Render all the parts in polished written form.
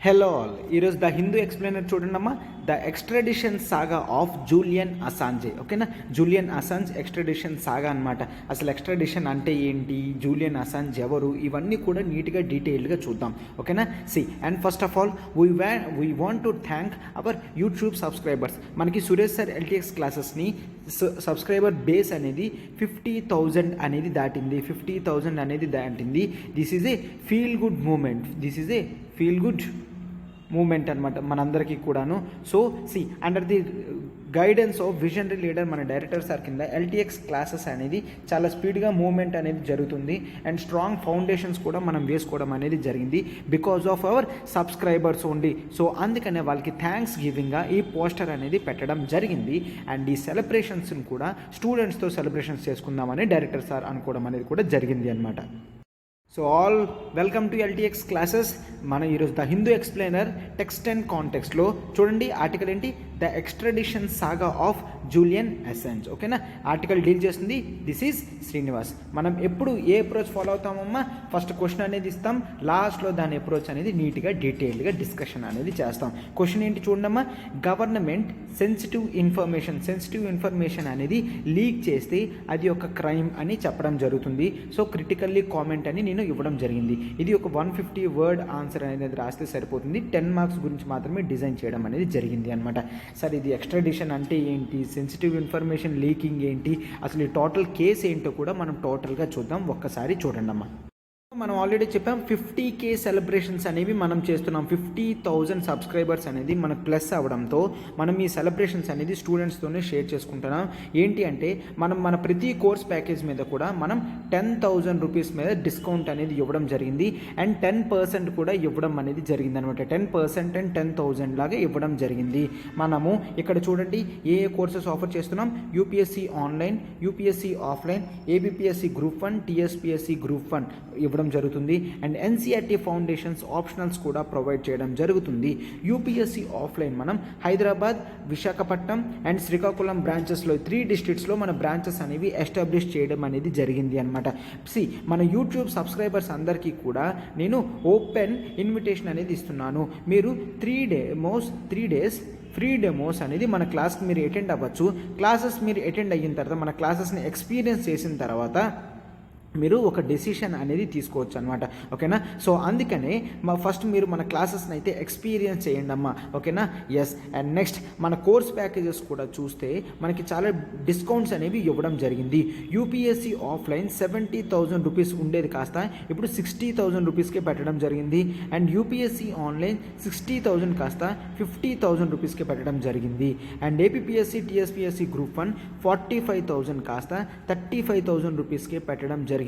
Hello all, ఈరోజు the Hindu explainer చూడండమ్మా. The extradition saga of Julian Assange. ఓకేనా, Julian Assange extradition సాగా అనమాట. అసలు ఎక్స్ట్రాడిషన్ అంటే ఏంటి, జూలియన్ అసాంజ్ ఎవరు, ఇవన్నీ కూడా నీట్గా డీటెయిల్డ్గా చూద్దాం. ఓకేనా, and first of all we want to thank our YouTube subscribers. మనకి సురేష్ సార్ ఎల్టీఎక్స్ క్లాసెస్ని సబ్స్క్రైబర్ బేస్ అనేది 50,000 అనేది దాటింది. 50,000 అనేది దాటింది. This is a feel good moment అనమాట మనందరికీ కూడాను. So under the guidance of visionary leader మన డైరెక్టర్ సార్ కింద ఎల్టీఎక్స్ క్లాసెస్ అనేది చాలా స్పీడ్గా మూవ్మెంట్ అనేది జరుగుతుంది. అండ్ స్ట్రాంగ్ ఫౌండేషన్స్ కూడా మనం వేసుకోవడం అనేది జరిగింది because of our subscribers only. So అందుకనే వాళ్ళకి థ్యాంక్స్ గివింగ్గా ఈ పోస్టర్ అనేది పెట్టడం జరిగింది. అండ్ ఈ సెలబ్రేషన్స్ని కూడా స్టూడెంట్స్తో సెలబ్రేషన్స్ చేసుకుందామని డైరెక్టర్ సార్ అనుకోవడం అనేది కూడా జరిగింది అనమాట. So all welcome to LTX classes. మన ఈరోజు the Hindu explainer text and కాంటెక్స్ట్లో చూడండి ఆర్టికల్ ఏంటి, the extradition saga of Julian Assange. ఓకేనా, ఆర్టికల్ డీల్ చేస్తుంది దిస్ ఈజ్ శ్రీనివాస్. మనం ఎప్పుడు ఏ అప్రోచ్ ఫాలో అవుతామమ్మా, ఫస్ట్ క్వశ్చన్ అనేది ఇస్తాం, లాస్ట్లో దాని అప్రోచ్ అనేది నీట్గా డీటెయిల్డ్గా డిస్కషన్ అనేది చేస్తాం. క్వశ్చన్ ఏంటి చూడమ్మా, గవర్నమెంట్ సెన్సిటివ్ ఇన్ఫర్మేషన్ అనేది లీక్ చేస్తే అది ఒక క్రైమ్ అని చెప్పడం జరుగుతుంది. సో క్రిటికల్లీ కామెంట్ అని నేను ఇవ్వడం జరిగింది. ఇది ఒక 150 వర్డ్ ఆన్సర్ అనేది రాస్తే సరిపోతుంది. 10 మార్క్స్ గురించి మాత్రమే డిజైన్ చేయడం అనేది జరిగింది అనమాట. సరే, ఇది ఎక్స్ట్రాడిషన్ అంటే ఏంటి, సెన్సిటివ్ ఇన్ఫర్మేషన్ లీకింగ్ ఏంటి, అసలు ఈ టోటల్ కేసు ఏంటో కూడా మనం టోటల్గా చూద్దాం. ఒక్కసారి చూడండి అమ్మా. మనం ఆల్రెడీ చెప్పాం 50K సెలబ్రేషన్స్ అనేవి మనం చేస్తున్నాం. 50,000 సబ్స్క్రైబర్స్ అనేది మనకు ప్లస్ అవ్వడంతో మనం ఈ సెలబ్రేషన్స్ అనేది స్టూడెంట్స్తోనే షేర్ చేసుకుంటున్నాం. ఏంటి అంటే మన ప్రతి కోర్స్ ప్యాకేజ్ మీద కూడా మనం 10,000 రూపీస్ మీద డిస్కౌంట్ అనేది ఇవ్వడం జరిగింది. అండ్ 10% కూడా ఇవ్వడం అనేది జరిగింది అనమాట. 10% అండ్ 10,000 లాగా ఇవ్వడం జరిగింది. మనము ఇక్కడ చూడండి ఏ కోర్సెస్ ఆఫర్ చేస్తున్నాం, UPSC online, UPSC offline, ABPSC group 1, TSPSC group 1 ఇవ్వడం జరుగుతుంది. అండ్ ఎన్సీఆర్టీ ఫౌండేషన్స్ ఆప్షనల్స్ కూడా ప్రొవైడ్ చేయడం జరుగుతుంది. యూపీఎస్సీ ఆఫ్లైన్ మనం హైదరాబాద్, విశాఖపట్నం అండ్ శ్రీకాకుళం బ్రాంచెస్లో 3 డిస్ట్రిక్ట్స్లో మన బ్రాంచెస్ అనేవి ఎస్టాబ్లిష్ చేయడం అనేది జరిగింది అనమాట. మన యూట్యూబ్ సబ్స్క్రైబర్స్ అందరికీ కూడా నేను ఓపెన్ ఇన్విటేషన్ అనేది ఇస్తున్నాను. మీరు 3 డేస్ ఫ్రీ డెమోస్ అనేది మన క్లాస్కి మీరు అటెండ్ అవ్వచ్చు. క్లాసెస్ మీరు అటెండ్ అయిన తర్వాత మన క్లాసెస్ని ఎక్స్పీరియన్స్ చేసిన తర్వాత మీరు ఒక డెసిషన్ అనేది తీసుకోవచ్చు అనమాట. ఓకేనా, సో అందుకనే ఫస్ట్ మీరు మన క్లాసెస్ని అయితే ఎక్స్పీరియన్స్ చేయండి అమ్మా. ఓకేనా, ఎస్. అండ్ నెక్స్ట్ మన కోర్స్ ప్యాకేజెస్ కూడా చూస్తే మనకి చాలా డిస్కౌంట్స్ అనేవి ఇవ్వడం జరిగింది. యూపీఎస్సీ ఆఫ్లైన్ 70,000 రూపీస్ ఉండేది కాస్త ఇప్పుడు 60,000 రూపీస్కే పెట్టడం జరిగింది. అండ్ యూపీఎస్సీ ఆన్లైన్ 60,000 కాస్త 50,000 రూపీస్కే పెట్టడం జరిగింది. అండ్ ఏపీఎస్సి టీఎస్పిఎస్సి గ్రూప్ 1 45,000 కాస్త 35,000 రూపీస్కే పెట్టడం జరిగింది.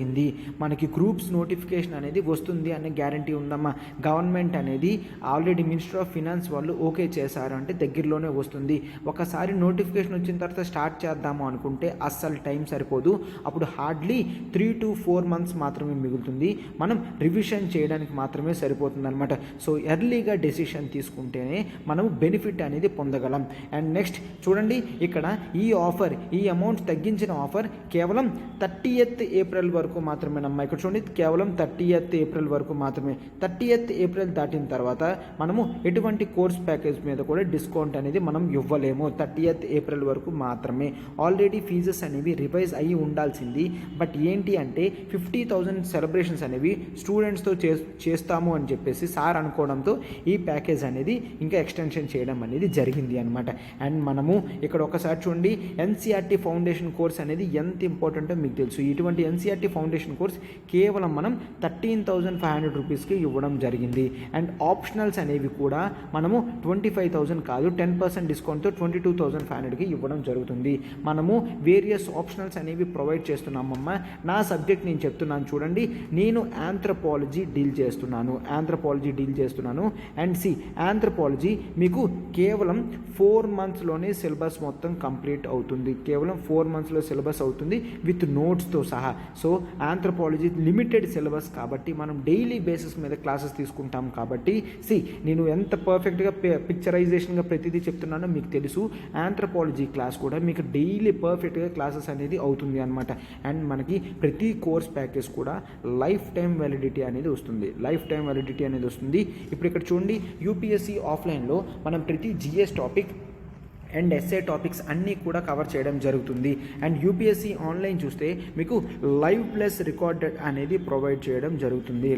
మనకి గ్రూప్స్ నోటిఫికేషన్ అనేది వస్తుంది అనే గ్యారంటీ ఉందమ్మా. గవర్నమెంట్ అనేది ఆల్రెడీ మినిస్టర్ ఆఫ్ ఫినాన్స్ వాళ్ళు ఓకే చేశారు అంటే దగ్గరలోనే వస్తుంది. ఒకసారి నోటిఫికేషన్ వచ్చిన తర్వాత స్టార్ట్ చేద్దాము అనుకుంటే అస్సలు టైం సరిపోదు. అప్పుడు హార్డ్లీ 3 to 4 months మాత్రమే మిగులుతుంది. మనం రివిజన్ చేయడానికి మాత్రమే సరిపోతుంది అనమాట. సో ఎర్లీగా డెసిషన్ తీసుకుంటేనే మనం బెనిఫిట్ అనేది పొందగలం. అండ్ నెక్స్ట్ చూడండి ఇక్కడ ఈ అమౌంట్ తగ్గించిన ఆఫర్ కేవలం 30th ఏప్రిల్ వరకు మాత్రమేనమ్మా. ఇక్కడ చూడండి కేవలం 30th ఏప్రిల్ వరకు మాత్రమే. 30th ఏప్రిల్ దాటిన తర్వాత మనము ఎటువంటి కోర్స్ ప్యాకేజ్ మీద కూడా డిస్కౌంట్ అనేది మనం ఇవ్వలేము. 30th ఏప్రిల్ వరకు మాత్రమే. ఆల్రెడీ ఫీజెస్ అనేవి రివైజ్ అయ్యి ఉండాల్సింది. బట్ ఏంటి అంటే 50,000 సెలబ్రేషన్స్ అనేవి స్టూడెంట్స్తో చేస్తాము అని చెప్పేసి సార్ అనుకోవడంతో ఈ ప్యాకేజ్ అనేది ఇంకా ఎక్స్టెన్షన్ చేయడం అనేది జరిగింది అనమాట. అండ్ మనము ఇక్కడ ఒకసారి చూడండి ఎన్సీఆర్టీ ఫౌండేషన్ కోర్స్ అనేది ఎంత ఇంపార్టెంటో మీకు తెలుసు. ఇటువంటి ఎన్సీఆర్టీ ఫౌండేషన్ కోర్స్ కేవలం మనం 13,500 రూపీస్కి ఇవ్వడం జరిగింది. అండ్ ఆప్షనల్స్ అనేవి కూడా మనము 25,000 కాదు 10% డిస్కౌంట్తో 22,500కి ఇవ్వడం జరుగుతుంది. మనము వేరియస్ ఆప్షనల్స్ అనేవి ప్రొవైడ్ చేస్తున్నామమ్మా. నా సబ్జెక్ట్ నేను చెప్తున్నాను చూడండి, నేను ఆంథ్రపాలజీ డీల్ చేస్తున్నాను. అండ్ ఆంథ్రపాలజీ మీకు కేవలం 4 monthsలోనే సిలబస్ మొత్తం కంప్లీట్ అవుతుంది. కేవలం 4 monthsలో సిలబస్ అవుతుంది విత్ నోట్స్తో సహా. సో ఆంథ్రోపాలజీ లిమిటెడ్ సిలబస్ కాబట్టి మనం డైలీ బేసిస్ మీద క్లాసెస్ తీసుకుంటాం కాబట్టి నేను ఎంత పర్ఫెక్ట్గా పిక్చరైజేషన్గా ప్రతిదీ చెప్తున్నానో మీకు తెలుసు. ఆంథ్రోపాలజీ క్లాస్ కూడా మీకు డైలీ పర్ఫెక్ట్గా క్లాసెస్ అనేది అవుతుంది అనమాట. అండ్ మనకి ప్రతి కోర్స్ ప్యాకేజ్ కూడా లైఫ్ టైం వ్యాలిడిటీ అనేది వస్తుంది. ఇప్పుడు ఇక్కడ చూడండి, యూపీఎస్సీ ఆఫ్లైన్లో మనం ప్రతి GS topic and SA topics అన్నీ కూడా కవర్ చేయడం జరుగుతుంది. అండ్ యూపీఎస్సీ ఆన్లైన్ చూస్తే మీకు లైవ్ ప్లస్ రికార్డెడ్ అనేది ప్రొవైడ్ చేయడం జరుగుతుంది.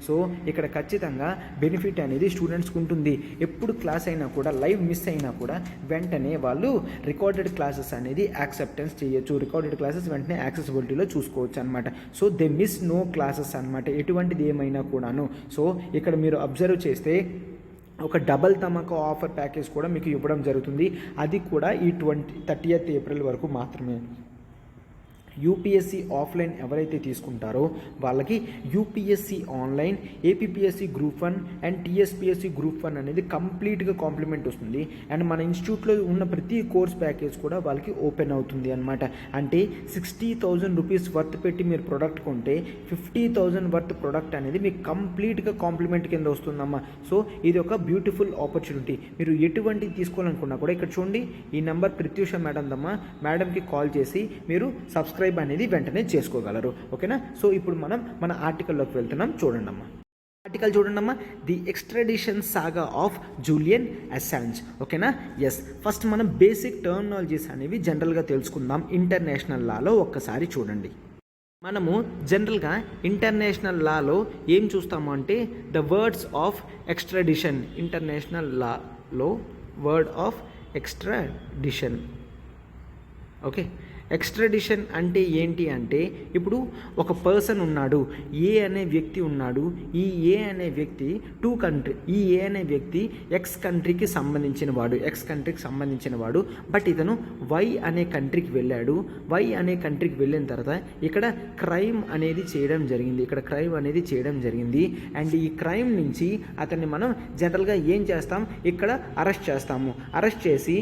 సో ఇక్కడ ఖచ్చితంగా బెనిఫిట్ అనేది స్టూడెంట్స్కి ఉంటుంది. ఎప్పుడు క్లాస్ అయినా కూడా లైవ్ మిస్ అయినా కూడా వెంటనే వాళ్ళు రికార్డెడ్ క్లాసెస్ అనేది యాక్సెప్టెన్స్ చేయొచ్చు. రికార్డెడ్ క్లాసెస్ వెంటనే యాక్సెసిబిలిటీలో చూసుకోవచ్చు అనమాట. So they miss no classes అనమాట, ఎటువంటిది ఏమైనా కూడాను. సో ఇక్కడ మీరు అబ్జర్వ్ చేస్తే ఒక డబల్ ధమాకా ఆఫర్ ప్యాకేజ్ కూడా మీకు ఇవ్వడం జరుగుతుంది. అది కూడా ఈ 30th ఏప్రిల్ వరకు మాత్రమే. యూపీఎస్సీ ఆఫ్లైన్ ఎవరైతే తీసుకుంటారో వాళ్ళకి UPSC online, APPSC group 1 and TSPSC group 1 అనేది కంప్లీట్గా కాంప్లిమెంట్ వస్తుంది. అండ్ మన ఇన్స్టిట్యూట్లో ఉన్న ప్రతి కోర్స్ ప్యాకేజ్ కూడా వాళ్ళకి ఓపెన్ అవుతుంది అనమాట. అంటే 60,000 రూపీస్ వర్త్ పెట్టి మీరు ప్రోడక్ట్ కొంటే 50,000 వర్త్ ప్రోడక్ట్ అనేది మీకు కంప్లీట్గా కాంప్లిమెంట్ కింద వస్తుందమ్మా. సో ఇది ఒక బ్యూటిఫుల్ ఆపర్చునిటీ. మీరు ఎటువంటి తీసుకోవాలనుకున్నా కూడా ఇక్కడ చూడండి, ఈ నెంబర్ ప్రత్యూష మేడంకి కాల్ చేసి మీరు సబ్స్క్రైబ్ అనేది వెంటనే చేసుకోగలరు. ఓకేనా. సో ఇప్పుడు మనం మన ఆర్టికల్లోకి వెళ్తున్నాం. చూడండమ్మా, the extradition saga of Julian Assange. ఓకేనా. ఎస్, ఫస్ట్ మనం బేసిక్ టర్మినాలజీస్ అనేవి జనరల్గా తెలుసుకుందాం. ఇంటర్నేషనల్ లాలో ఒక్కసారి చూడండి. మనము జనరల్గా ఇంటర్నేషనల్ లాలో ఏం చూస్తాము అంటే the words of extradition. International లాలో word of extradition. Okay, extradition అంటే ఏంటి అంటే, ఇప్పుడు ఒక పర్సన్ ఉన్నాడు, ఏ అనే వ్యక్తి ఉన్నాడు. ఈ ఏ అనే వ్యక్తి ఈ ఏ అనే వ్యక్తి ఎక్స్ కంట్రీకి సంబంధించిన వాడు. బట్ ఇతను వై అనే కంట్రీకి వెళ్ళాడు. వై అనే కంట్రీకి వెళ్ళిన తర్వాత ఇక్కడ క్రైమ్ అనేది చేయడం జరిగింది. అండ్ ఈ క్రైమ్ నుంచి అతన్ని మనం జనరల్గా ఏం చేస్తాం, ఇక్కడ అరెస్ట్ చేస్తాము. అరెస్ట్ చేసి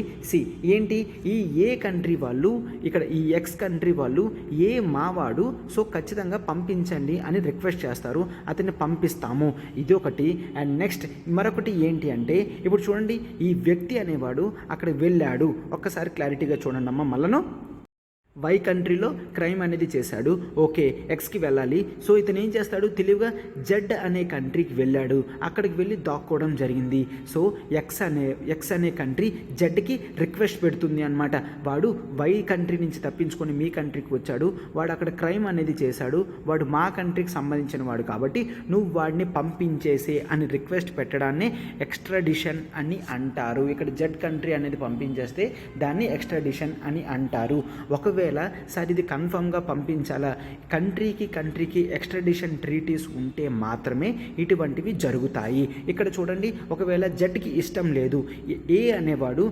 ఏంటి, ఈ ఏ కంట్రీ వాళ్ళు, ఇక్కడ ఈ ఎక్స్ కంట్రీ వాళ్ళు ఏ మావాడు, సో ఖచ్చితంగా పంపించండి అని రిక్వెస్ట్ చేస్తారు. అతన్ని పంపిస్తాము. ఇది ఒకటి. అండ్ నెక్స్ట్ మరొకటి ఏంటి అంటే, ఇప్పుడు చూడండి, ఈ వ్యక్తి అనేవాడు అక్కడ వెళ్ళాడు. ఒక్కసారి క్లారిటీగా చూడండి అమ్మ. మళ్ళను వై కంట్రీలో క్రైమ్ అనేది చేశాడు. ఓకే, ఎక్స్కి వెళ్ళాలి. సో ఇతను ఏం చేస్తాడు, తెలివిగా జెడ్ అనే కంట్రీకి వెళ్ళాడు. అక్కడికి వెళ్ళి దాక్కోవడం జరిగింది. సో ఎక్స్ అనే కంట్రీ జెడ్కి రిక్వెస్ట్ పెడుతుంది అనమాట. వాడు వై కంట్రీ నుంచి తప్పించుకొని మీ కంట్రీకి వచ్చాడు. వాడు అక్కడ క్రైమ్ అనేది చేశాడు. వాడు మా కంట్రీకి సంబంధించిన వాడు కాబట్టి నువ్వు వాడిని పంపించేసే అని రిక్వెస్ట్ పెట్టడాన్ని ఎక్స్ట్రాడిషన్ అని అంటారు. ఇక్కడ జెడ్ కంట్రీ అనేది పంపించేస్తే దాన్ని ఎక్స్ట్రాడిషన్ అని అంటారు. ఒకవేళ సార్ ఇది కన్ఫర్మ్గా పంపించాలా, కంట్రీకి ఎక్స్ట్రాడిషన్ ట్రీటీస్ ఉంటే మాత్రమే ఇటువంటివి జరుగుతాయి. ఇక్కడ చూడండి, ఒకవేళ జెడ్కి ఇష్టం లేదు, ఏ అనేవాడు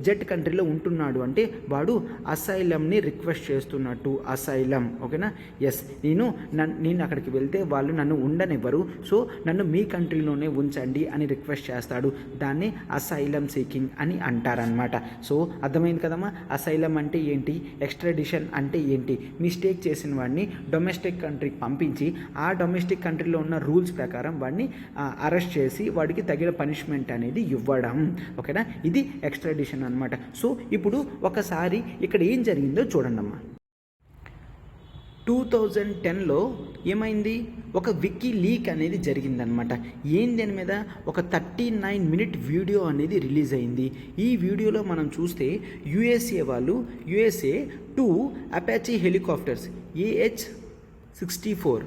జెడ్ కంట్రీలో ఉంటున్నాడు అంటే వాడు అసైలంని రిక్వెస్ట్ చేస్తున్నట్టు. అసైలం. ఓకేనా. ఎస్, నేను అక్కడికి వెళ్తే వాళ్ళు నన్ను ఉండనివ్వరు, సో నన్ను మీ కంట్రీలోనే ఉంచండి అని రిక్వెస్ట్ చేస్తాడు. దాన్ని అసైలం సీకింగ్ అని అంటారనమాట. సో అర్థమైంది కదమ్మా, అసైలం అంటే ఏంటి, ఎక్స్ట్రాడిషన్ అంటే ఏంటి. మిస్టేక్ చేసిన వాడిని డొమెస్టిక్ కంట్రీకి పంపించి ఆ డొమెస్టిక్ కంట్రీలో ఉన్న రూల్స్ ప్రకారం వాడిని అరెస్ట్ చేసి వాడికి తగిన పనిష్మెంట్ అనేది ఇవ్వడం. ఓకేనా, ఇది ఎక్స్ట్రాడిషన్ అనమాట. సో ఇప్పుడు ఒకసారి ఇక్కడ ఏం జరిగిందో చూడండమ్మా. 2010లో ఏమైంది, ఒక వికీ లీక్ అనేది జరిగిందనమాట. దాని మీద ఒక 39 minute వీడియో అనేది రిలీజ్ అయింది. ఈ వీడియోలో మనం చూస్తే USA 2 Apache helicopters AH-64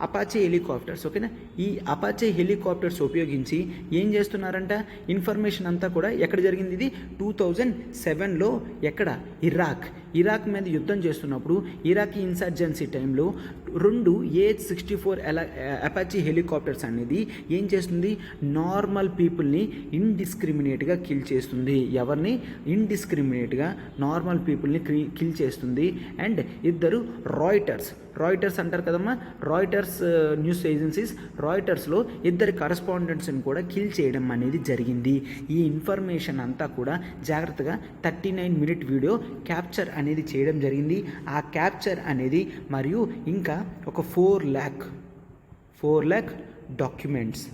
Apache helicopters. ఓకేనా, ఈ అపాచీ హెలికాప్టర్స్ ఉపయోగించి ఏం చేస్తున్నారంట, ఇన్ఫర్మేషన్ అంతా కూడా ఎక్కడ జరిగింది, ఇది 2007లో ఎక్కడ, ఇరాక్ మీద యుద్ధం చేస్తున్నప్పుడు ఇరాక్ ఇన్సర్జెన్సీ టైంలో 2 AH-64 అపాచీ హెలికాప్టర్స్ అనేది ఏం చేస్తుంది, నార్మల్ పీపుల్ని ఇండిస్క్రిమినేట్గా కిల్ చేస్తుంది. ఎవరిని, ఇండిస్క్రిమినేట్గా నార్మల్ పీపుల్ని కిల్ చేస్తుంది. అండ్ ఇద్దరు రాయిటర్స్ అంటారు కదమ్మా, రాయిటర్స్ న్యూస్ ఏజెన్సీస్, రాయిటర్స్లో 2 కరస్పాండెంట్స్ని కూడా కిల్ చేయడం అనేది జరిగింది. ఈ ఇన్ఫర్మేషన్ అంతా కూడా జాగ్రత్తగా 39 మినిట్ వీడియో క్యాప్చర్ అనేది చేయడం జరిగింది. ఆ క్యాప్చర్ అనేది మరియు ఇంకా ఒక 4 lakh documents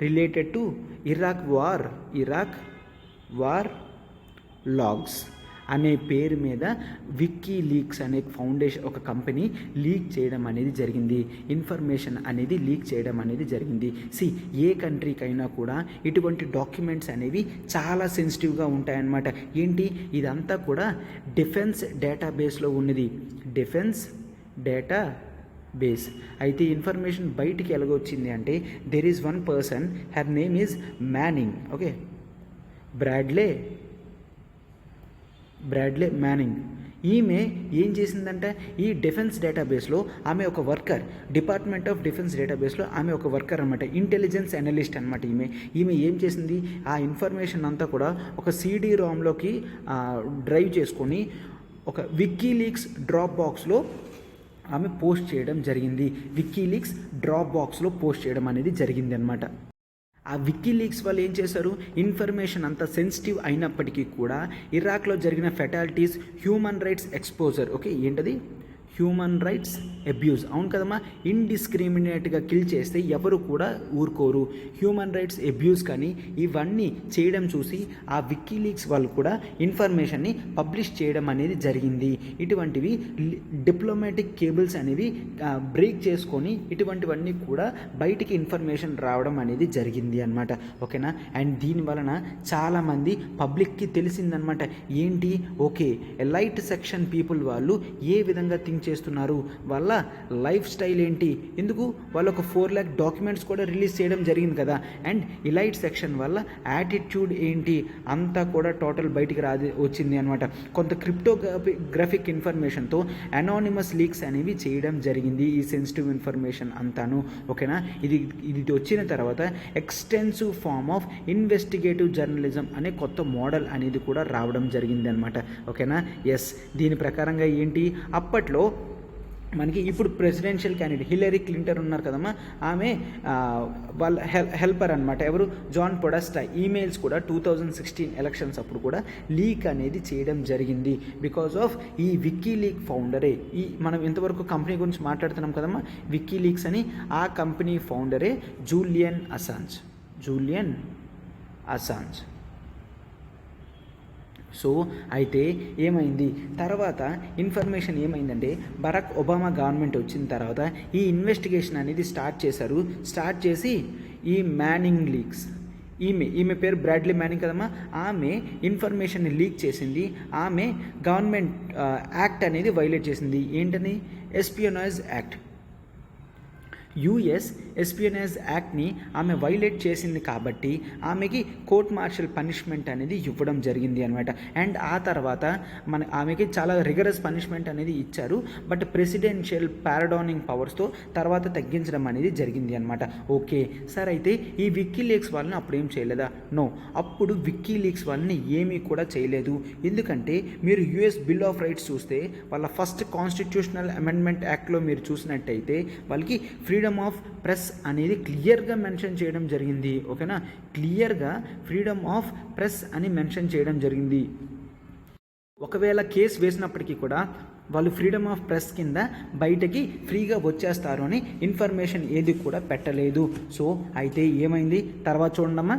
related to Iraq war logs అనే పేరు మీద వికీలీక్స్ అనే ఫౌండేషన్ ఒక కంపెనీ లీక్ చేయడం అనేది జరిగింది. ఇన్ఫర్మేషన్ అనేది లీక్ చేయడం అనేది జరిగింది. ఏ కంట్రీకైనా కూడా ఇటువంటి డాక్యుమెంట్స్ అనేవి చాలా సెన్సిటివ్గా ఉంటాయన్నమాట. ఏంటి ఇదంతా కూడా డిఫెన్స్ డేటాబేస్లో ఉన్నది. డిఫెన్స్ డేటాబేస్ అయితే ఇన్ఫర్మేషన్ బయటికి ఎలాగొచ్చింది అంటే there is one person, her name is manning. Okay, బ్రాడ్లే manning. ఈమె ఏం చేసిందంటే ఈ డిఫెన్స్ డేటాబేస్లో ఆమె ఒక వర్కర్, డిపార్ట్మెంట్ ఆఫ్ డిఫెన్స్ డేటాబేస్లో ఆమె ఒక వర్కర్ అనమాట, ఇంటెలిజెన్స్ అనలిస్ట్ అనమాట. ఈమె ఏం చేసింది, ఆ ఇన్ఫర్మేషన్ అంతా కూడా ఒక CD ROMలోకి డ్రైవ్ చేసుకొని ఒక వికీలీక్స్ డ్రాప్ బాక్స్లో ఆమె పోస్ట్ చేయడం జరిగింది. వికీలీక్స్ డ్రాప్ బాక్స్లో పోస్ట్ చేయడం అనేది జరిగింది అనమాట. ఆ వికీలీక్స్ వాళ్ళు ఏం చేశారు, ఇన్ఫర్మేషన్ అంత సెన్సిటివ్ అయినప్పటికీ కూడా ఇరాక్లో జరిగిన fatalities, human rights exposure, okay ఏంటది హ్యూమన్ రైట్స్ అబ్యూస్, అవును కదమ్మా, ఇండిస్క్రిమినేట్గా కిల్ చేస్తే ఎవరు కూడా ఊరుకోరు. హ్యూమన్ రైట్స్ అబ్యూస్ కానీ ఇవన్నీ చేయడం చూసి ఆ వికీలీక్స్ వాళ్ళు కూడా ఇన్ఫర్మేషన్ని పబ్లిష్ చేయడం అనేది జరిగింది. ఇటువంటివి డిప్లొమాటిక్ కేబుల్స్ అనేవి బ్రేక్ చేసుకొని ఇటువంటివన్నీ కూడా బయటికి ఇన్ఫర్మేషన్ రావడం అనేది జరిగింది అనమాట. ఓకేనా, అండ్ దీని వలన చాలామంది పబ్లిక్కి తెలిసిందనమాట. ఏంటి, ఓకే ఎలైట్ సెక్షన్ పీపుల్ వాళ్ళు ఏ విధంగా థింక్ చేస్తున్నారు, వాళ్ళ లైఫ్ స్టైల్ ఏంటి, ఎందుకు వాళ్ళు ఒక 4 lakh డాక్యుమెంట్స్ కూడా రిలీజ్ చేయడం జరిగింది కదా, అండ్ ఇలైట్ సెక్షన్ వల్ల యాటిట్యూడ్ ఏంటి అంతా కూడా టోటల్ బయటికి వచ్చింది అనమాట. కొంత క్రిప్టోగ్రఫిక్ ఇన్ఫర్మేషన్తో అనానిమస్ లీక్స్ అనేవి చేయడం జరిగింది ఈ సెన్సిటివ్ ఇన్ఫర్మేషన్ అంతాను. ఓకేనా, ఇది వచ్చిన తర్వాత extensive form of investigative journalism అనే కొత్త మోడల్ అనేది కూడా రావడం జరిగింది అనమాట. ఓకేనా, ఎస్, దీని ప్రకారంగా ఏంటి, అప్పట్లో మనకి ఇప్పుడు ప్రెసిడెన్షియల్ క్యాండిడేట్ హిల్లరీ క్లింటన్ ఉన్నారు కదమ్మా, ఆమె వాళ్ళ హెల్పర్ అనమాట, ఎవరు, జాన్ పొడస్టా ఈమెయిల్స్ కూడా 2016 ఎలక్షన్స్ అప్పుడు కూడా లీక్ అనేది చేయడం జరిగింది. బికాజ్ ఆఫ్ ఈ వికీలీక్ ఫౌండరే, మనం ఇంతవరకు కంపెనీ గురించి మాట్లాడుతున్నాం కదమ్మా, వికీలీక్స్ అని, ఆ కంపెనీ ఫౌండరే జూలియన్ అసాంజ్. సో అయితే ఏమైంది తర్వాత ఇన్ఫర్మేషన్ ఏమైందంటే బరాక్ ఒబామా గవర్నమెంట్ వచ్చిన తర్వాత ఈ ఇన్వెస్టిగేషన్ అనేది స్టార్ట్ చేసి ఈ మ్యానింగ్ లీక్స్, ఈమె పేరు బ్రాడ్లీ మ్యానింగ్ కదమ్మా, ఆమె ఇన్ఫర్మేషన్ని లీక్ చేసింది. ఆమె గవర్నమెంట్ యాక్ట్ అనేది వైలేట్ చేసింది. ఏంటని, ఎస్పియోనాజ్ యాక్ట్, US ఎస్పియోనేజ్ యాక్ట్ని ఆమె వైలేట్ చేసింది కాబట్టి ఆమెకి కోర్ట్ మార్షల్ పనిష్మెంట్ అనేది ఇవ్వడం జరిగింది అనమాట. అండ్ ఆ తర్వాత ఆమెకి చాలా రిగరస్ పనిష్మెంట్ అనేది ఇచ్చారు. బట్ ప్రెసిడెన్షియల్ పారడానింగ్ పవర్స్తో తర్వాత తగ్గించడం అనేది జరిగింది అనమాట. ఓకే సార్, అయితే ఈ వికీలీక్స్ వాళ్ళని అప్పుడు ఏం చేయలేదా? నో, అప్పుడు వికీలీక్స్ వాళ్ళని ఏమీ కూడా చేయలేదు. ఎందుకంటే మీరు US బిల్ ఆఫ్ రైట్స్ చూస్తే వాళ్ళ ఫస్ట్ కాన్స్టిట్యూషనల్ అమెండ్మెంట్ యాక్ట్లో మీరు చూసినట్టయితే వాళ్ళకి ఫ్రీడమ్ ఆఫ్ ప్రెస్ అనేది క్లియర్గా మెన్షన్ చేయడం జరిగింది. ఓకేనా, క్లియర్గా ఫ్రీడమ్ ఆఫ్ ప్రెస్ అని మెన్షన్ చేయడం జరిగింది. ఒకవేళ కేసు వేసినప్పటికీ కూడా వాళ్ళు ఫ్రీడమ్ ఆఫ్ ప్రెస్ కింద బయటకి ఫ్రీగా వచ్చేస్తారు అని ఇన్ఫర్మేషన్ ఏది కూడా పెట్టలేదు. సో అయితే ఏమైంది తర్వాత చూడమ్మా,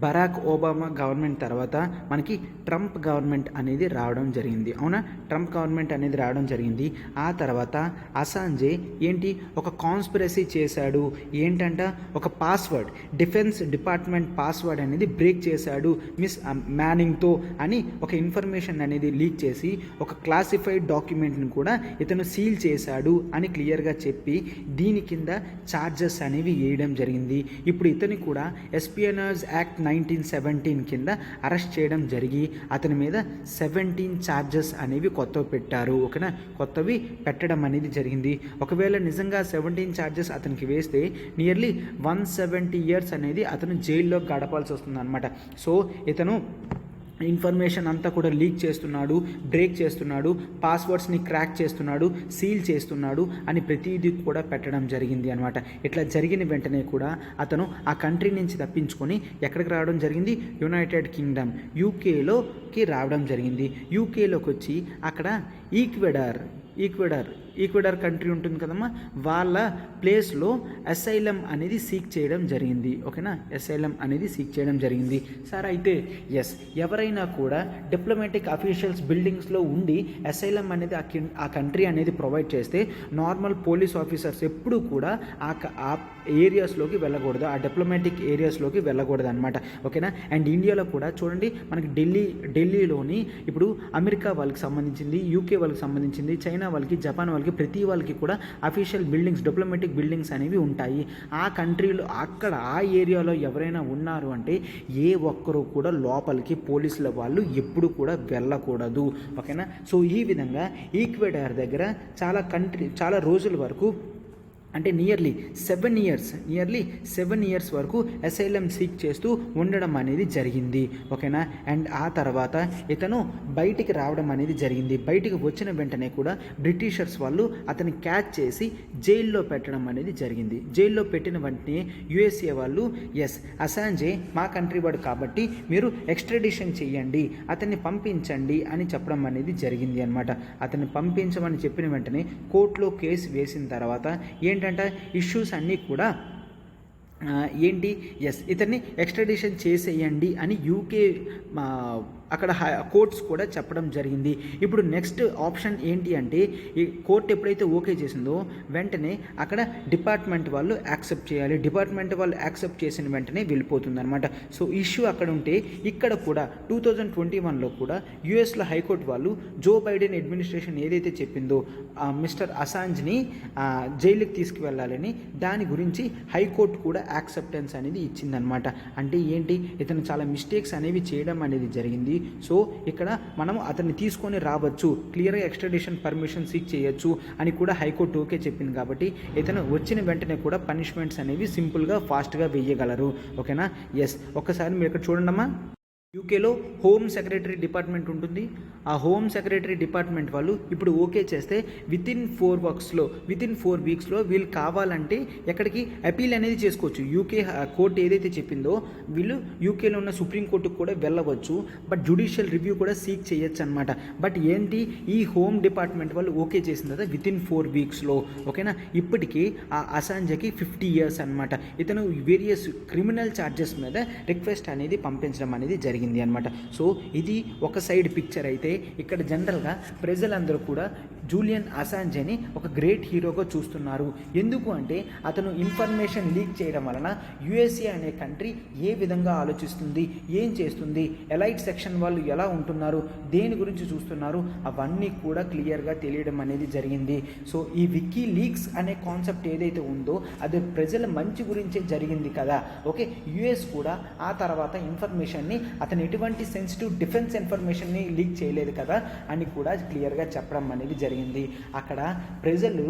బరాక్ ఒబామా గవర్నమెంట్ తర్వాత మనకి ట్రంప్ గవర్నమెంట్ అనేది రావడం జరిగింది. అవునా, ట్రంప్ గవర్నమెంట్ అనేది రావడం జరిగింది. ఆ తర్వాత అసాంజే ఏంటి, ఒక కాన్స్పిరసీ చేశాడు. ఏంటంట, ఒక పాస్వర్డ్, డిఫెన్స్ డిపార్ట్మెంట్ పాస్వర్డ్ అనేది బ్రేక్ చేశాడు మిస్ మ్యానింగ్తో అని ఒక ఇన్ఫర్మేషన్ అనేది లీక్ చేసి ఒక క్లాసిఫైడ్ డాక్యుమెంట్ని కూడా ఇతను సీల్ చేశాడు అని క్లియర్గా చెప్పి దీని కింద ఛార్జెస్ అనేవి వేయడం జరిగింది. ఇప్పుడు ఇతని కూడా ఎస్పియోనేజ్ యాక్ట్ 1917 కింద అరెస్ట్ చేయడం జరిగి అతని మీద 17 ఛార్జెస్ అనేవి కొత్తవి పెట్టారు. ఓకేనా, కొత్తవి పెట్టడం అనేది జరిగింది. ఒకవేళ నిజంగా 17 ఛార్జెస్ అతనికి వేస్తే నియర్లీ 170 years అనేది అతను జైల్లో గడపాల్సి వస్తుంది అనమాట. సో ఇతను ఇన్ఫర్మేషన్ అంతా కూడా లీక్ చేస్తున్నాడు, బ్రేక్ చేస్తున్నాడు, పాస్వర్డ్స్ని క్రాక్ చేస్తున్నాడు, సీల్ చేస్తున్నాడు అని ప్రతిదీ కూడా పెట్టడం జరిగింది అనమాట. ఇట్లా జరిగిన వెంటనే కూడా అతను ఆ కంట్రీ నుంచి తప్పించుకొని ఎక్కడికి రావడం జరిగింది, యునైటెడ్ కింగ్డమ్ యూకేలోకి రావడం జరిగింది. యూకేలోకి వచ్చి అక్కడ ఈక్వెడార్ కంట్రీ ఉంటుంది కదమ్మా, వాళ్ళ ప్లేస్లో అసైలం అనేది సీక్ చేయడం జరిగింది. ఓకేనా, అసైలం అనేది సీక్ చేయడం జరిగింది. సార్ అయితే ఎస్, ఎవరైనా కూడా డిప్లొమాటిక్ అఫీషియల్స్ బిల్డింగ్స్లో ఉండి అసైలం అనేది ఆ కంట్రీ అనేది ప్రొవైడ్ చేస్తే నార్మల్ పోలీస్ ఆఫీసర్స్ ఎప్పుడూ కూడా ఆ ఏరియాస్లోకి వెళ్ళకూడదు, ఆ డిప్లొమాటిక్ ఏరియాస్లోకి వెళ్ళకూడదు అనమాట. ఓకేనా. అండ్ ఇండియాలో కూడా చూడండి, మనకి ఢిల్లీలోని ఇప్పుడు అమెరికా వాళ్ళకి సంబంధించింది, యూకే వాళ్ళకి సంబంధించింది, చైనా వాళ్ళకి, జపాన్ వాళ్ళకి, ప్రతి వాళ్ళకి కూడా అఫీషియల్ బిల్డింగ్స్, డిప్లొమాటిక్ బిల్డింగ్స్ అనేవి ఉంటాయి. ఆ కంట్రీలో అక్కడ ఆ ఏరియాలో ఎవరైనా ఉన్నారు అంటే ఏ ఒక్కరూ కూడా లోపలికి పోలీసుల వాళ్ళు ఎప్పుడు కూడా వెళ్ళకూడదు. ఓకేనా. సో ఈ విధంగా ఈక్వెడార్ దగ్గర చాలా రోజుల వరకు అంటే నియర్లీ 7 ఇయర్స్ వరకు అసైలం సీక్ చేస్తూ ఉండడం అనేది జరిగింది. ఓకేనా. అండ్ ఆ తర్వాత ఇతను బయటికి రావడం అనేది జరిగింది. బయటికి వచ్చిన వెంటనే కూడా బ్రిటిషర్స్ వాళ్ళు అతన్ని క్యాచ్ చేసి జైల్లో పెట్టడం అనేది జరిగింది. జైల్లో పెట్టిన వెంటనే యుఎస్ఏ వాళ్ళు ఎస్, అసాంజే మా కంట్రీ వాడు కాబట్టి మీరు ఎక్స్ట్రాడిషన్ చేయండి, అతన్ని పంపించండి అని చెప్పడం అనేది జరిగింది అనమాట. అతన్ని పంపించమని చెప్పిన వెంటనే కోర్టులో కేసు వేసిన తర్వాత ఏంటంటే ఇష్యూస్ అన్నీ కూడా ఇతన్ని ఎక్స్ట్రాడిషన్ చేసేయండి అని యూకే అక్కడ కోర్ట్స్ కూడా చెప్పడం జరిగింది. ఇప్పుడు నెక్స్ట్ ఆప్షన్ ఏంటి అంటే, ఈ కోర్ట్ ఎప్పుడైతే ఓకే చేసిందో వెంటనే అక్కడ డిపార్ట్మెంట్ వాళ్ళు యాక్సెప్ట్ చేయాలి. డిపార్ట్మెంట్ వాళ్ళు యాక్సెప్ట్ చేసిన వెంటనే వెళ్ళిపోతుంది అనమాట. సో ఇష్యూ అక్కడ ఉంటే ఇక్కడ కూడా 2021లో కూడా యుఎస్లో హైకోర్టు వాళ్ళు జో బైడెన్ అడ్మినిస్ట్రేషన్ ఏదైతే చెప్పిందో మిస్టర్ అసాంజ్ని జైలుకి తీసుకువెళ్ళాలని, దాని గురించి హైకోర్టు కూడా యాక్సెప్టెన్స్ అనేది ఇచ్చిందనమాట. అంటే ఏంటి, ఇతను చాలా మిస్టేక్స్ అనేవి చేయడం అనేది జరిగింది. సో ఇక్కడ మనం అతన్ని తీసుకొని రావచ్చు, క్లియర్గా ఎక్స్ట్రాడిషన్ పర్మిషన్ సీక్ చేయొచ్చు అని కూడా హైకోర్టు ఓకే చెప్పింది. కాబట్టి ఇతను వచ్చిన వెంటనే కూడా పనిష్మెంట్స్ అనేవి సింపుల్గా ఫాస్ట్గా వేయగలరు. ఓకేనా. ఎస్, ఒక్కసారి మీరు ఇక్కడ చూడండమ్మా. యూకేలో హోమ్ సెక్రటరీ డిపార్ట్మెంట్ ఉంటుంది. ఆ హోమ్ సెక్రటరీ డిపార్ట్మెంట్ వాళ్ళు ఇప్పుడు ఓకే చేస్తే వితిన్ 4 వీక్స్లో వీళ్ళు కావాలంటే ఎక్కడికి అపీల్ అనేది చేసుకోవచ్చు. యూకే కోర్టు ఏదైతే చెప్పిందో వీళ్ళు యూకేలో ఉన్న సుప్రీం కోర్టుకు కూడా వెళ్ళవచ్చు, బట్ జ్యుడిషియల్ రివ్యూ కూడా సీక్ చేయొచ్చు అనమాట. బట్ ఏంటి, ఈ హోమ్ డిపార్ట్మెంట్ వాళ్ళు ఓకే చేసిన తర్వాత వితిన్ 4 వీక్స్లో. ఓకేనా. ఇప్పటికీ ఆ అసాంజేకి 50 ఇయర్స్ అనమాట. ఇతను వేరియస్ క్రిమినల్ ఛార్జెస్ మీద రిక్వెస్ట్ అనేది పంపించడం అనేది జరిగింది అనమాట. సో ఇది ఒక సైడ్ పిక్చర్ అయితే, ఇక్కడ జనరల్గా ప్రజలందరూ కూడా జూలియన్ అసాంజేని ఒక గ్రేట్ హీరోగా చూస్తున్నారు. ఎందుకు అంటే అతను ఇన్ఫర్మేషన్ లీక్ చేయడం వలన యుఎస్ఏ అనే కంట్రీ ఏ విధంగా ఆలోచిస్తుంది, ఏం చేస్తుంది, ఎలైట్ సెక్షన్ వాళ్ళు ఎలా ఉంటున్నారు, దేని గురించి చూస్తున్నారు, అవన్నీ కూడా క్లియర్గా తెలియడం అనేది జరిగింది. సో ఈ వికీ లీక్స్ అనే కాన్సెప్ట్ ఏదైతే ఉందో అది ప్రజల మంచి గురించే జరిగింది కదా. ఓకే, యుఎస్ కూడా ఆ తర్వాత ఇన్ఫర్మేషన్ని అతను ఎటువంటి సెన్సిటివ్ డిఫెన్స్ ఇన్ఫర్మేషన్ని లీక్ చేయలేదు కదా అని కూడా క్లియర్గా చెప్పడం అనేది జరిగింది. అక్కడ ప్రజలు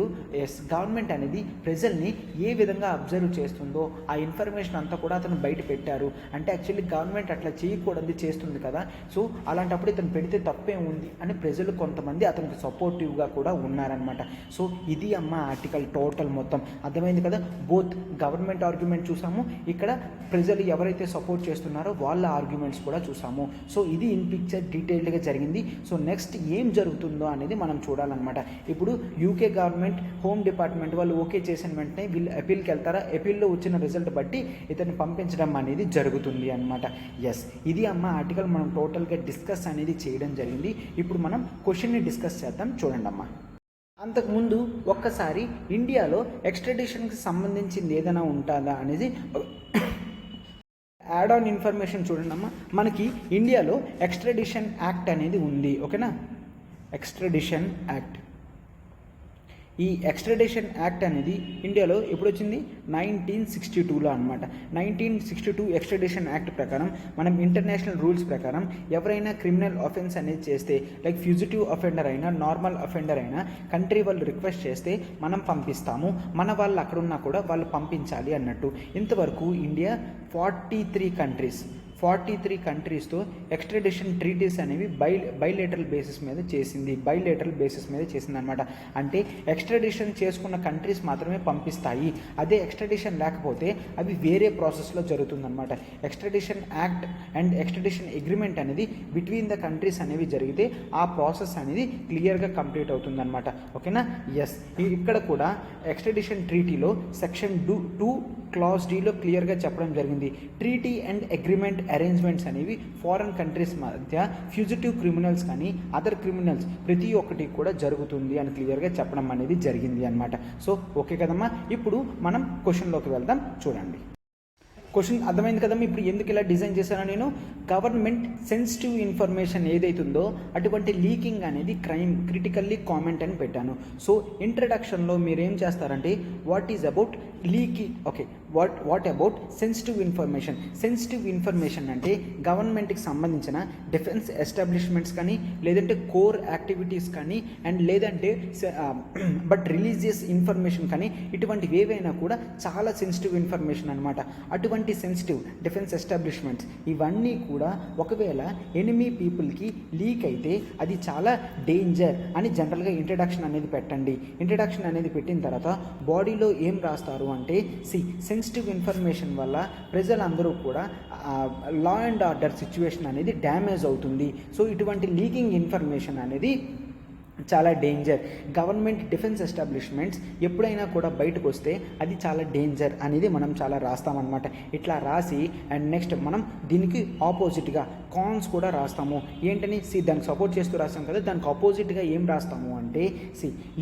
గవర్నమెంట్ అనేది ప్రజల్ని ఏ విధంగా అబ్జర్వ్ చేస్తుందో ఆ ఇన్ఫర్మేషన్ అంతా కూడా అతను బయట పెట్టారు. అంటే యాక్చువల్లీ గవర్నమెంట్ అట్లా చేయకూడదు చేస్తుంది కదా. సో అలాంటప్పుడు ఇతను పెడితే తప్పే ఉంది అని ప్రజలు కొంతమంది అతనికి సపోర్టివ్గా కూడా ఉన్నారనమాట. సో ఇది అమ్మ ఆర్టికల్ టోటల్ మొత్తం అర్థమైంది కదా. బోత్ గవర్నమెంట్ ఆర్గ్యుమెంట్ చూసాము, ఇక్కడ ప్రజలు ఎవరైతే సపోర్ట్ చేస్తున్నారో వాళ్ళ ఆర్గ్యుమెంట్స్ కూడా చూసాము. సో ఇది ఇన్ పిక్చర్ డీటెయిల్డ్గా జరిగింది. సో నెక్స్ట్ ఏం జరుగుతుందో అనేది మనం చూడాలన్నమాట. ఇప్పుడు యూకే గవర్నమెంట్ హోమ్ డిపార్ట్మెంట్ వాళ్ళు ఓకే చేసిన వెంటనే వీళ్ళు అపీల్కి వెళ్తారా, అపీల్లో వచ్చిన రిజల్ట్ బట్టి ఇతన్ని పంపించడం అనేది జరుగుతుంది అనమాట. ఎస్, ఇది అమ్మ ఆర్టికల్ మనం టోటల్గా డిస్కస్ అనేది చేయడం జరిగింది. ఇప్పుడు మనం క్వశ్చన్ని డిస్కస్ చేద్దాం. చూడండి అమ్మా. అంతకుముందు ఒక్కసారి ఇండియాలో ఎక్స్ట్రాడిషన్కి సంబంధించింది ఏదైనా ఉంటుందా అనేది యాడ్ ఆన్ ఇన్ఫర్మేషన్ చూడండి అమ్మా. మనకి ఇండియాలో ఎక్స్ట్రాడిషన్ యాక్ట్ అనేది ఉంది. ఓకేనా, ఎక్స్ట్రాడిషన్ యాక్ట్. ఈ ఎక్స్ట్రాడిషన్ యాక్ట్ అనేది ఇండియాలో ఎప్పుడు వచ్చింది, 1962లో అనమాట. 1962 ఎక్స్ట్రాడిషన్ యాక్ట్ ప్రకారం మనం ఇంటర్నేషనల్ రూల్స్ ప్రకారం ఎవరైనా క్రిమినల్ ఆఫెన్స్ అనేది చేస్తే, లైక్ ఫ్యూజిటివ్ అఫెండర్ అయినా నార్మల్ అఫెండర్ అయినా కంట్రీ వాళ్ళు రిక్వెస్ట్ చేస్తే మనం పంపిస్తాము, మన వాళ్ళు అక్కడ ఉన్నా కూడా వాళ్ళు పంపించాలి అన్నట్టు. ఇంతవరకు ఇండియా 43 43 కంట్రీస్తో ఎక్స్ట్రాడిషన్ ట్రీటీస్ అనేవి బైలేటరల్ బేసిస్ మీద చేసింది అనమాట. అంటే ఎక్స్ట్రాడిషన్ చేసుకున్న కంట్రీస్ మాత్రమే పంపిస్తాయి. అదే ఎక్స్ట్రాడిషన్ లేకపోతే అవి వేరే ప్రాసెస్లో జరుగుతుందన్నమాట. Extradition act and extradition agreement అనేది బిట్వీన్ ద కంట్రీస్ అనేవి జరిగితే ఆ ప్రాసెస్ అనేది క్లియర్గా కంప్లీట్ అవుతుందన్నమాట. ఓకేనా? ఎస్, ఇక్కడ కూడా ఎక్స్ట్రాడిషన్ ట్రీటీలో సెక్షన్ 2 క్లాజ్ డీలో క్లియర్గా చెప్పడం జరిగింది. ట్రీటీ అండ్ అగ్రిమెంట్ అరేంజ్మెంట్స్ అనేవి ఫారెన్ కంట్రీస్ మధ్య ఫ్యూజిటివ్ క్రిమినల్స్ కానీ అదర్ క్రిమినల్స్ ప్రతి ఒక్కటి కూడా జరుగుతుంది అని క్లియర్గా చెప్పడం అనేది జరిగింది అనమాట. సో ఓకే కదమ్మా, ఇప్పుడు మనం క్వశ్చన్లోకి వెళ్దాం. చూడండి, క్వశ్చన్ అర్థమైంది కదమ్మా. ఇప్పుడు ఎందుకు ఇలా డిజైన్ చేశానో నేను, గవర్నమెంట్ సెన్సిటివ్ ఇన్ఫర్మేషన్ ఏదైతుందో అటువంటి లీకింగ్ అనేది క్రిటికల్లీ కామెంట్ అని పెట్టాను. సో ఇంట్రడక్షన్లో మీరు ఏం చేస్తారంటే what is about leaking, okay, what about sensitive information అంటే గవర్నమెంట్కి సంబంధించిన డిఫెన్స్ ఎస్టాబ్లిష్మెంట్స్ కానీ లేదంటే కోర్ యాక్టివిటీస్ కానీ అండ్ లేదంటే బట్ రిలీజియస్ ఇన్ఫర్మేషన్ కానీ ఇటువంటివి ఏవైనా కూడా చాలా సెన్సిటివ్ ఇన్ఫర్మేషన్ అనమాట. అటువంటి సెన్సిటివ్ డిఫెన్స్ ఎస్టాబ్లిష్మెంట్స్ ఇవన్నీ కూడా ఒకవేళ ఎనిమీ పీపుల్కి లీక్ అయితే అది చాలా డేంజర్ అని జనరల్గా ఇంట్రడక్షన్ అనేది పెట్టండి. ఇంట్రడక్షన్ అనేది పెట్టిన తర్వాత బాడీలో ఏం రాస్తారు అంటే సెన్సిటివ్ ఇన్ఫర్మేషన్ వల్ల ప్రజలందరూ కూడా లా అండ్ ఆర్డర్ సిచ్యువేషన్ అనేది డ్యామేజ్ అవుతుంది. సో ఇటువంటి లీకింగ్ ఇన్ఫర్మేషన్ అనేది చాలా డేంజర్. గవర్నమెంట్ డిఫెన్స్ ఎస్టాబ్లిష్మెంట్స్ ఎప్పుడైనా కూడా బయటకు వస్తే అది చాలా డేంజర్ అనేది మనం చాలా రాస్తామన్నమాట. ఇట్లా రాసి అండ్ నెక్స్ట్ మనం దీనికి ఆపోజిట్గా కాన్స్ కూడా రాస్తాము. ఏంటని దానికి సపోర్ట్ చేస్తూ రాస్తాం కదా, దానికి ఆపోజిట్గా ఏం రాస్తాము అంటే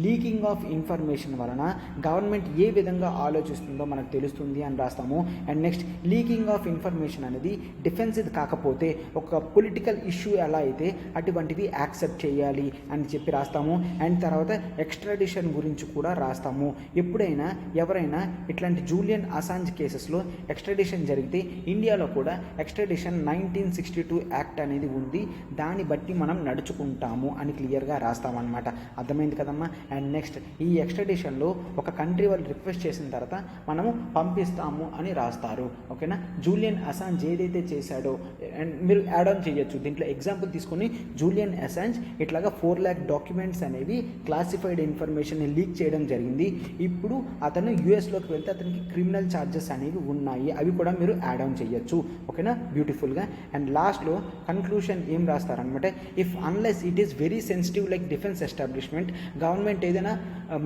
లీకింగ్ ఆఫ్ ఇన్ఫర్మేషన్ వలన గవర్నమెంట్ ఏ విధంగా ఆలోచిస్తుందో మనకు తెలుస్తుంది అని రాస్తాము. And next leaking of information అనేది డిఫెన్సివ్ కాకపోతే ఒక పొలిటికల్ ఇష్యూ ఎలా అయితే అటువంటివి యాక్సెప్ట్ చేయాలి అని చెప్పి రాస్తాము. అండ్ తర్వాత ఎక్స్ట్రాడిషన్ గురించి కూడా రాస్తాము. ఎప్పుడైనా ఎవరైనా ఇట్లాంటి జూలియన్ అసాంజ్ కేసెస్లో ఎక్స్ట్రాడిషన్ జరిగితే ఇండియాలో కూడా ఎక్స్ట్రాడిషన్ 1962 యాక్ట్ అనేది ఉంది, దాన్ని బట్టి మనం నడుచుకుంటాము అని క్లియర్గా రాస్తామన్నమాట. అర్థమైంది కదమ్మా. అండ్ నెక్స్ట్ ఈ ఎక్స్ట్రాడిషన్లో ఒక కంట్రీ వాళ్ళు రిక్వెస్ట్ చేసిన తర్వాత మనము పంపిస్తాము అని రాస్తారు. ఓకేనా? జూలియన్ అసాంజ్ ఏదైతే చేశాడో అండ్ మీరు యాడ్ ఆన్ చేయొచ్చు దీంట్లో ఎగ్జాంపుల్ తీసుకొని, జూలియన్ అసాంజ్ ఇట్లాగా 4 lakh డాక్యుమెంట్స్ అనేవి క్లాసిఫైడ్ ఇన్ఫర్మేషన్ లీక్ చేయడం జరిగింది. ఇప్పుడు అతను యూఎస్లోకి వెళ్తే అతనికి క్రిమినల్ ఛార్జెస్ అనేవి ఉన్నాయి, అవి కూడా మీరు యాడ్ ఆన్ చేయొచ్చు. ఓకేనా? బ్యూటిఫుల్గా. అండ్ లాస్ట్లో కన్క్లూషన్ ఏం రాస్తారనమాట, if unless it is very sensitive like defence establishment, government ఏదైనా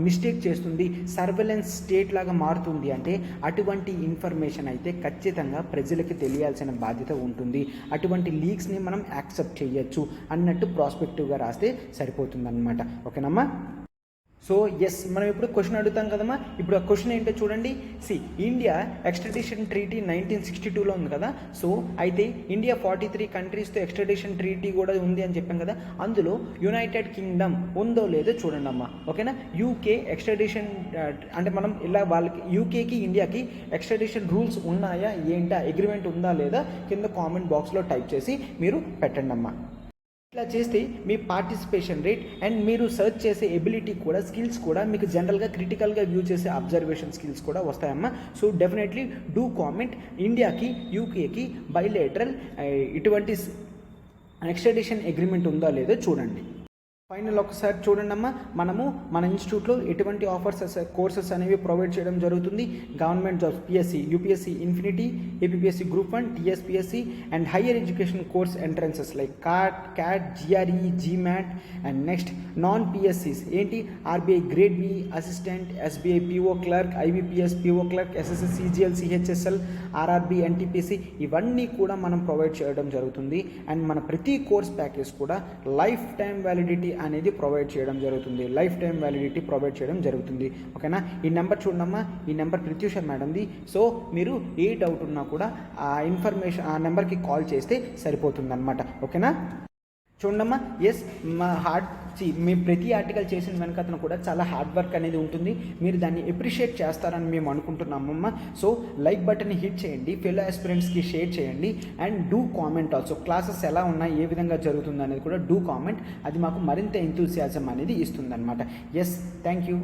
మిస్టేక్ చేస్తుంది, సర్వేలెన్స్ స్టేట్ లాగా మారుతుంది అంటే అటువంటి ఇన్ఫర్మేషన్ అయితే ఖచ్చితంగా ప్రజలకి తెలియాల్సిన బాధ్యత ఉంటుంది. అటువంటి లీక్స్ని మనం యాక్సెప్ట్ చేయొచ్చు అన్నట్టు ప్రాస్పెక్టివ్గా రాస్తే సరిపోతుందన్నమాట. ఓకేనమ్మా? సో ఎస్, మనం ఇప్పుడు క్వశ్చన్ అడుగుతాం కదమ్మా. ఇప్పుడు ఆ క్వశ్చన్ ఏంటో చూడండి. ఇండియా ఎక్స్ట్రాడిషన్ ట్రీటీ 1962లో ఉంది కదా. సో అయితే ఇండియా 43 కంట్రీస్తో ఎక్స్ట్రాడిషన్ ట్రీటీ కూడా ఉంది అని చెప్పాం కదా. అందులో యునైటెడ్ కింగ్డమ్ ఉందో లేదో చూడండి అమ్మా. ఓకేనా? యూకే ఎక్స్ట్రాడిషన్ అంటే మనం ఇలా వాళ్ళకి యూకేకి ఇండియాకి ఎక్స్ట్రాడిషన్ రూల్స్ ఉన్నాయా ఏంటా, అగ్రిమెంట్ ఉందా లేదా కింద కామెంట్ బాక్స్లో టైప్ చేసి మీరు పెట్టండి అమ్మా. ఇట్లా చేస్తే మీ పార్టిసిపేషన్ రేట్ అండ్ మీరు సర్చ్ చేసే ఎబిలిటీ కూడా, స్కిల్స్ కూడా మీకు జనరల్గా క్రిటికల్గా వ్యూ చేసే అబ్జర్వేషన్ స్కిల్స్ కూడా వస్తాయమ్మా. సో డెఫినెట్లీ డూ కామెంట్ ఇండియాకి యూకేకి బైలేటరల్ ఇటువంటి ఎక్స్ట్రాడిషన్ అగ్రిమెంట్ ఉందా లేదో చూడండి. ఫైనల్ ఒకసారి చూడండి అమ్మా, మనము మన ఇన్స్టిట్యూట్లో ఎటువంటి ఆఫర్స్ కోర్సెస్ అనేవి ప్రొవైడ్ చేయడం జరుగుతుంది. Government jobs, PSC, UPSC infinity, APSC group 1, TSPSC and higher education course entrances like CAT, GRE, GMAT and next non పిఎస్సిస్ ఏంటి, RBI grade B assistant, SBI PO clerk, IBPS PO clerk, SSC, CGL, CHSL, RRB, NTPC ఇవన్నీ కూడా మనం provide చేయడం జరుగుతుంది. And మన ప్రతి course package కూడా లైఫ్ టైం వ్యాలిడిటీ అనేది ప్రొవైడ్ చేయడం జరుగుతుంది. ఓకేనా? ఈ నెంబర్ చూడమ్మా, ఈ నెంబర్ ప్రత్యూష మేడంది. సో మీరు ఏ డౌట్ ఉన్నా కూడా ఆ ఇన్ఫర్మేషన్ ఆ నెంబర్కి కాల్ చేస్తే సరిపోతుంది అనమాట. ఓకేనా? చూడమ్మా, ఎస్ మీ ప్రతి ఆర్టికల్ చేసిన వెనకతను కూడా చాలా హార్డ్ వర్క్ అనేది ఉంటుంది. మీరు దాన్ని అప్రిషియేట్ చేస్తారని మేము అనుకుంటున్నామమ్మా. సో లైక్ బటన్ని హిట్ చేయండి, ఫెలో ఆస్పిరెంట్స్కి షేర్ చేయండి and do comment also. Classes ఎలా ఉన్నాయి, ఏ విధంగా జరుగుతుంది అనేది కూడా డూ కామెంట్. అది మాకు మరింత ఎంతూసియాజం అనేది ఇస్తుంది అనమాట. Yes, thank you.